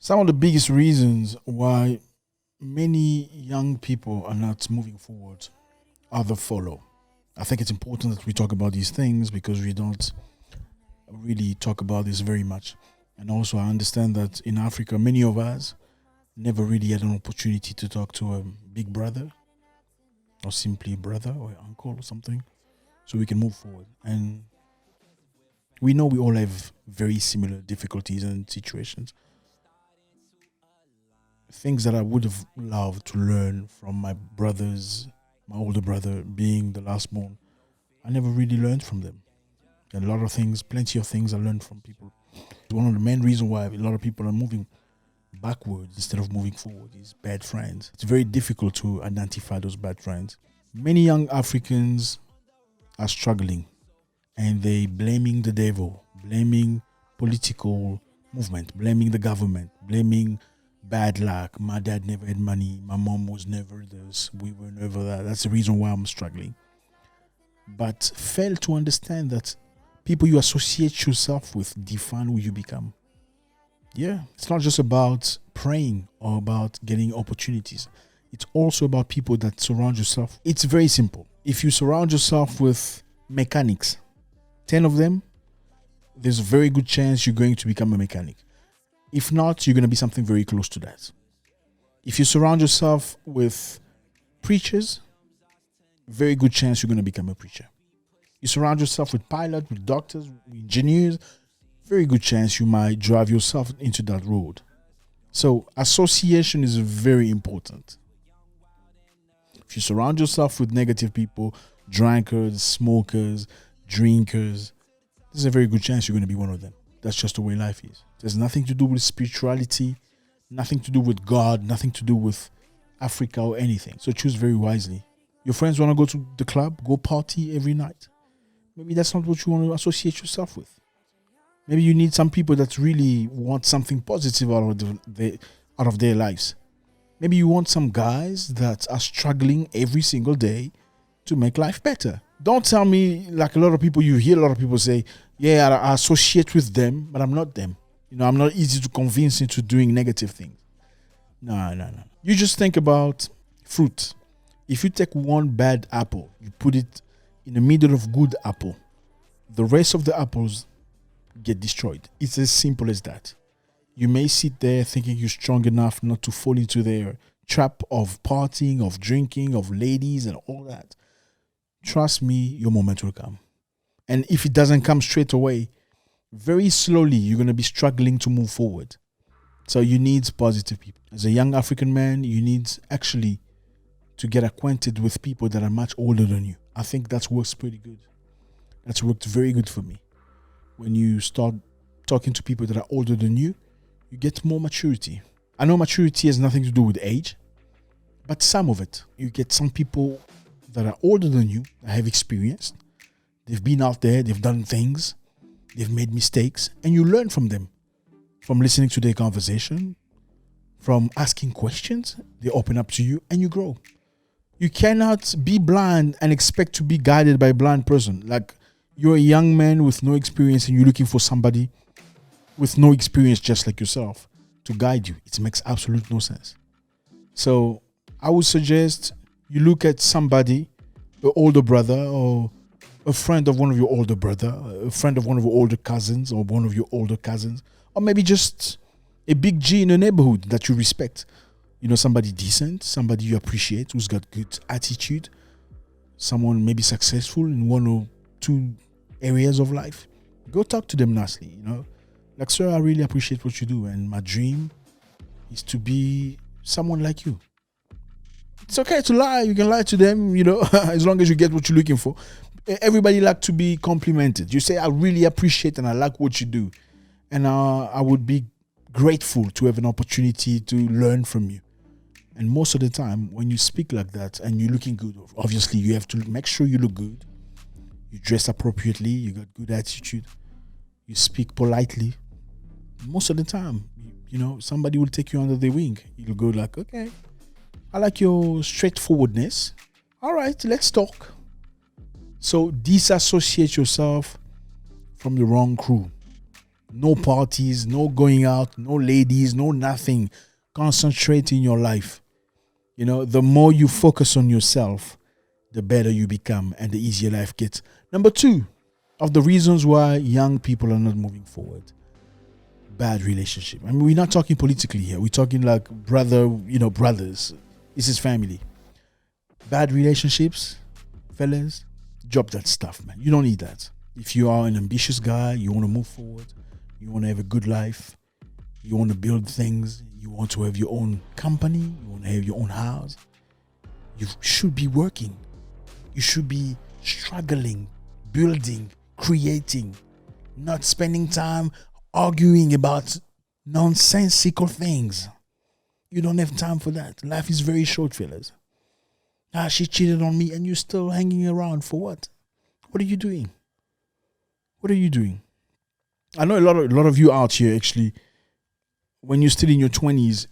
Some of the biggest reasons why many young people are not moving forward are the follow. I think it's important that we talk about these things because we don't really talk about this very much. And also, I understand that in Africa, many of us never really had an opportunity to talk to a big brother or simply a brother or uncle or something so we can move forward. And we know we all have very similar difficulties and situations. Things that I would have loved to learn from my brothers, my older brother being the last born, I never really learned from them. A lot of things, plenty of things I learned from people. One of the main reasons why a lot of people are moving backwards instead of moving forward is bad friends. It's very difficult to identify those bad friends. Many young Africans are struggling and they blaming the devil, blaming political movement, blaming the government, blaming bad luck. My dad never had money. My mom was never this. We were never that. That's the reason why I'm struggling. But fail to understand that people you associate yourself with define who you become. Yeah, it's not just about praying or about getting opportunities. It's also about people that surround yourself. It's very simple. If you surround yourself with mechanics, 10 of them, there's a very good chance you're going to become a mechanic. If not, you're going to be something very close to that. If you surround yourself with preachers, very good chance you're going to become a preacher. You surround yourself with pilots, with doctors, with engineers, very good chance you might drive yourself into that road. So association is very important. If you surround yourself with negative people, drunkards, smokers, drinkers, there's a very good chance you're going to be one of them. That's just the way life is. There's nothing to do with spirituality, nothing to do with God, nothing to do with Africa or anything. So choose very wisely. Your friends want to go to the club, go party every night. Maybe that's not what you want to associate yourself with. Maybe you need some people that really want something positive out of their lives. Maybe you want some guys that are struggling every single day to make life better. Don't tell me, like a lot of people, you hear a lot of people say, yeah, I associate with them, but I'm not them. I'm not easy to convince into doing negative things. No. You just think about fruit. If you take one bad apple, you put it in the middle of good apple, the rest of the apples get destroyed. It's as simple as that. You may sit there thinking you're strong enough not to fall into their trap of partying, of drinking, of ladies and all that. Trust me, your moment will come. And if it doesn't come straight away, very slowly you're going to be struggling to move forward. So you need positive people. As a young African man, you need actually to get acquainted with people that are much older than you. I think that works pretty good. That's worked very good for me. When you start talking to people that are older than you, you get more maturity. I know maturity has nothing to do with age, but some of it. You get some people that are older than you, that have experience. They've been out there, they've done things, they've made mistakes, and you learn from them. From listening to their conversation, from asking questions, they open up to you and you grow. You cannot be blind and expect to be guided by a blind person. Like, you're a young man with no experience and you're looking for somebody with no experience just like yourself to guide you. It makes absolute no sense. So I would suggest you look at somebody, an older brother or a friend of one of your older brother, a friend of one of your older cousins or one of your older cousins, or maybe just a big G in the neighborhood that you respect. Somebody decent, somebody you appreciate, who's got good attitude, someone maybe successful in one or two areas of life. Go talk to them nicely, Like, sir, I really appreciate what you do, and my dream is to be someone like you. It's okay to lie. You can lie to them, as long as you get what you're looking for. Everybody like to be complimented. You say, I really appreciate and I like what you do. And I would be grateful to have an opportunity to learn from you. And most of the time, when you speak like that and you're looking good, obviously you have to make sure you look good. You dress appropriately. You got good attitude. You speak politely. Most of the time, somebody will take you under their wing. You'll go like, okay, I like your straightforwardness. All right, let's talk. So disassociate yourself from the wrong crew. No parties, no going out, no ladies, no nothing. Concentrate in your life. You know, the more you focus on yourself, the better you become and the easier life gets. Number 2 of the reasons why young people are not moving forward: bad relationship. I mean, we're not talking politically here. We're talking like brothers. This is family. Bad relationships, fellas, drop that stuff, man. You don't need that. If you are an ambitious guy, you want to move forward, you want to have a good life, you want to build things, you want to have your own company, you want to have your own house, you should be working. You should be struggling, building, creating, not spending time arguing about nonsensical things. You don't have time for that. Life is very short, fellas. She cheated on me and you're still hanging around for what? What are you doing? What are you doing? I know a lot of you out here, actually, when you're still in your 20s,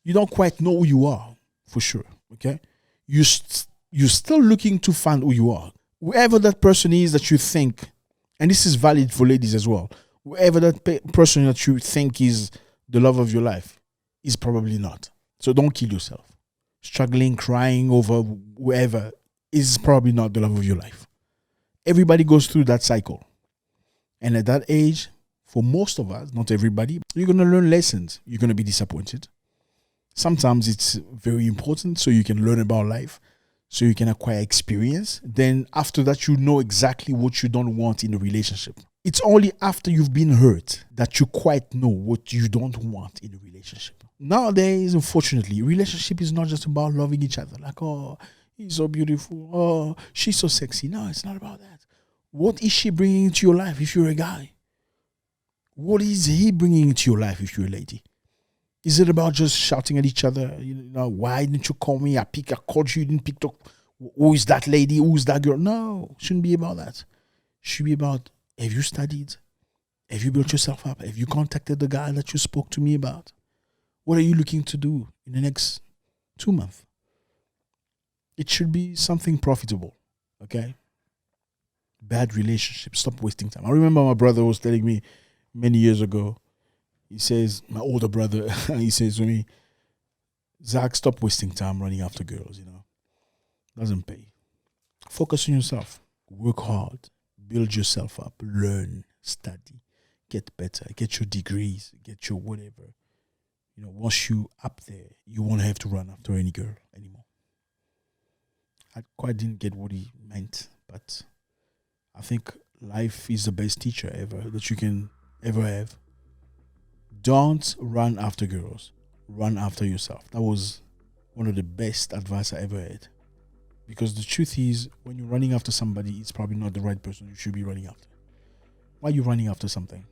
you don't quite know who you are, for sure, okay? You're still looking to find who you are. Whoever that person is that you think, and this is valid for ladies as well, whoever that person that you think is the love of your life is probably not. So don't kill yourself. Struggling, crying over whoever is probably not the love of your life. Everybody goes through that cycle. And at that age, for most of us, not everybody, you're going to learn lessons. You're going to be disappointed. Sometimes it's very important so you can learn about life, so you can acquire experience. Then after that, you know exactly what you don't want in a relationship. It's only after you've been hurt that you quite know what you don't want in a relationship. Nowadays, unfortunately, relationship is not just about loving each other. Like, oh, he's so beautiful. Oh, she's so sexy. No, it's not about that. What is she bringing into your life if you're a guy? What is he bringing into your life if you're a lady? Is it about just shouting at each other? You know, why didn't you call me? I called you, you didn't pick up. Who is that lady? Who is that girl? No, it shouldn't be about that. It should be about, have you studied? Have you built yourself up? Have you contacted the guy that you spoke to me about? What are you looking to do in the next 2 months? It should be something profitable, okay? Bad relationships. Stop wasting time. I remember my brother was telling me many years ago, he says, my older brother, he says to me, Zack, stop wasting time running after girls, Doesn't pay. Focus on yourself. Work hard. Build yourself up. Learn. Study. Get better. Get your degrees. Get your whatever. Once you up there, you won't have to run after any girl anymore. I quite didn't get what he meant, but I think life is the best teacher ever that you can ever have. Don't run after girls. Run after yourself. That was one of the best advice I ever had. Because the truth is, when you're running after somebody, it's probably not the right person you should be running after. Why are you running after something?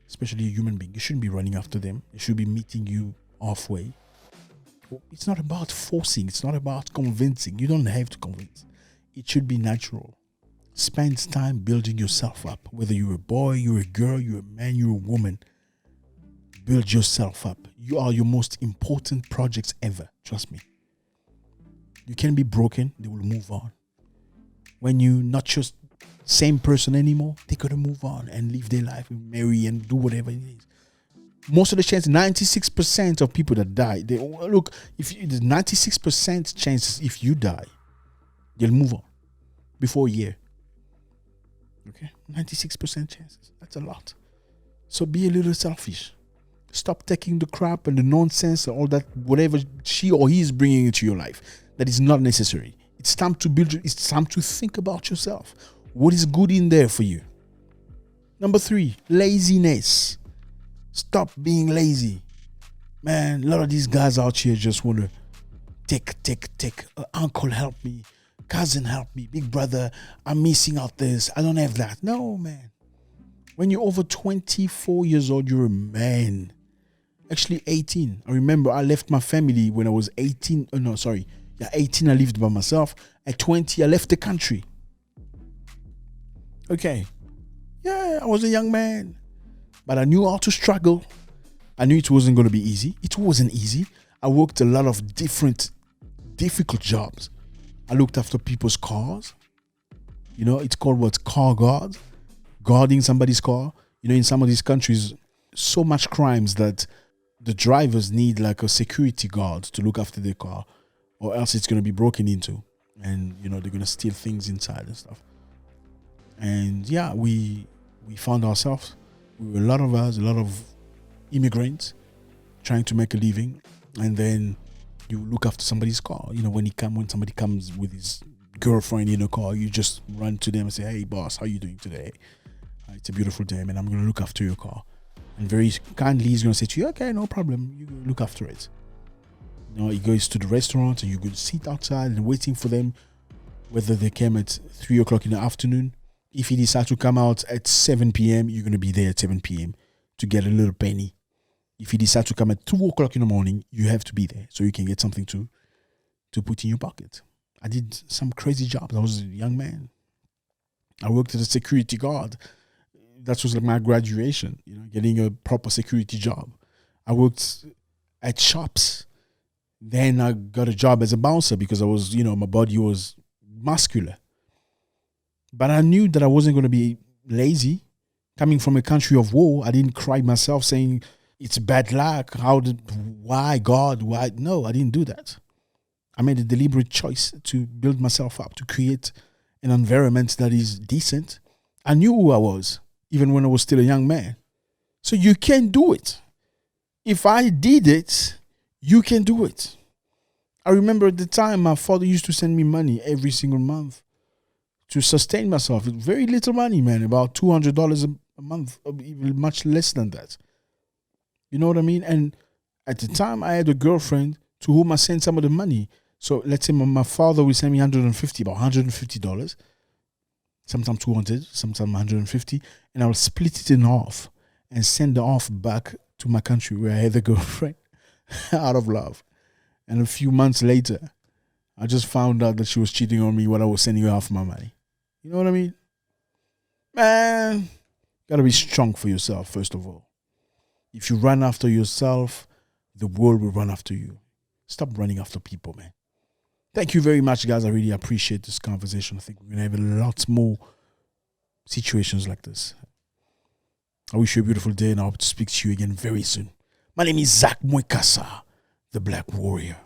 Especially a human being. You shouldn't be running after them. They should be meeting you halfway. It's not about forcing. It's not about convincing. You don't have to convince. It should be natural. Spend time building yourself up. Whether you're a boy, you're a girl, you're a man, you're a woman. Build yourself up. You are your most important projects ever. Trust me. You can be broken. They will move on. When you're not just same person anymore, they gotta move on and live their life and marry and do whatever it is. Most of the chance, 96% of people that die, there's 96% chances if you die, they'll move on before a year. Okay? 96% chances. That's a lot. So be a little selfish. Stop taking the crap and the nonsense and all that, whatever she or he is bringing into your life that is not necessary. It's time to build. It's time to think about yourself. What is good in there for you? Number 3, laziness. Stop being lazy. Man, a lot of these guys out here just want to take. Uncle, help me. Cousin, help me. Big brother, I'm missing out this. I don't have that. No, man. When you're over 24 years old, you're a man. Actually, 18. I remember I left my family when I was 18. 18, I lived by myself. At 20, I left the country. Okay. Yeah, I was a young man. But I knew how to struggle. I knew it wasn't going to be easy. It wasn't easy. I worked a lot of difficult jobs. I looked after people's cars. It's called what? Car guard. Guarding somebody's car. In some of these countries, so much crimes that the drivers need like a security guard to look after their car, or else it's going to be broken into, and they're going to steal things inside and stuff. And yeah, we found ourselves, we were a lot of immigrants trying to make a living, and then you look after somebody's car. When somebody comes with his girlfriend in a car, you just run to them and say, "Hey boss, how you doing today? It's a beautiful day, man. I'm going to look after your car." And very kindly he's going to say to you, "Okay, no problem, you look after it." He goes to the restaurant and you go sit outside and waiting for them, whether they came at 3 o'clock in the afternoon. If he decides to come out at 7 p.m., you're going to be there at 7 p.m. to get a little penny. If he decides to come at 2 o'clock in the morning, you have to be there so you can get something to put in your pocket. I did some crazy jobs. I was a young man. I worked as a security guard. That was like my graduation, getting a proper security job. I worked at shops. Then I got a job as a bouncer because I was, my body was muscular. But I knew that I wasn't going to be lazy. Coming from a country of war, I didn't cry myself saying, "It's bad luck. Why, God, why?" No, I didn't do that. I made a deliberate choice to build myself up, to create an environment that is decent. I knew who I was, even when I was still a young man. So you can do it. If I did it, you can do it. I remember at the time, my father used to send me money every single month to sustain myself. Very little money, man, about $200 a month, or even much less than that. You know what I mean? And at the time, I had a girlfriend to whom I sent some of the money. So let's say my father would send me about $150, sometimes 200, sometimes 150, and I will split it in half and send the half back to my country where I had a girlfriend out of love. And a few months later, I just found out that she was cheating on me while I was sending her half my money. You know what I mean? Man, gotta be strong for yourself, first of all. If you run after yourself, the world will run after you. Stop running after people, man. Thank you very much, guys. I really appreciate this conversation. I think we're going to have a lot more situations like this. I wish you a beautiful day, and I hope to speak to you again very soon. My name is Zack Mwekassa, the Black Warrior.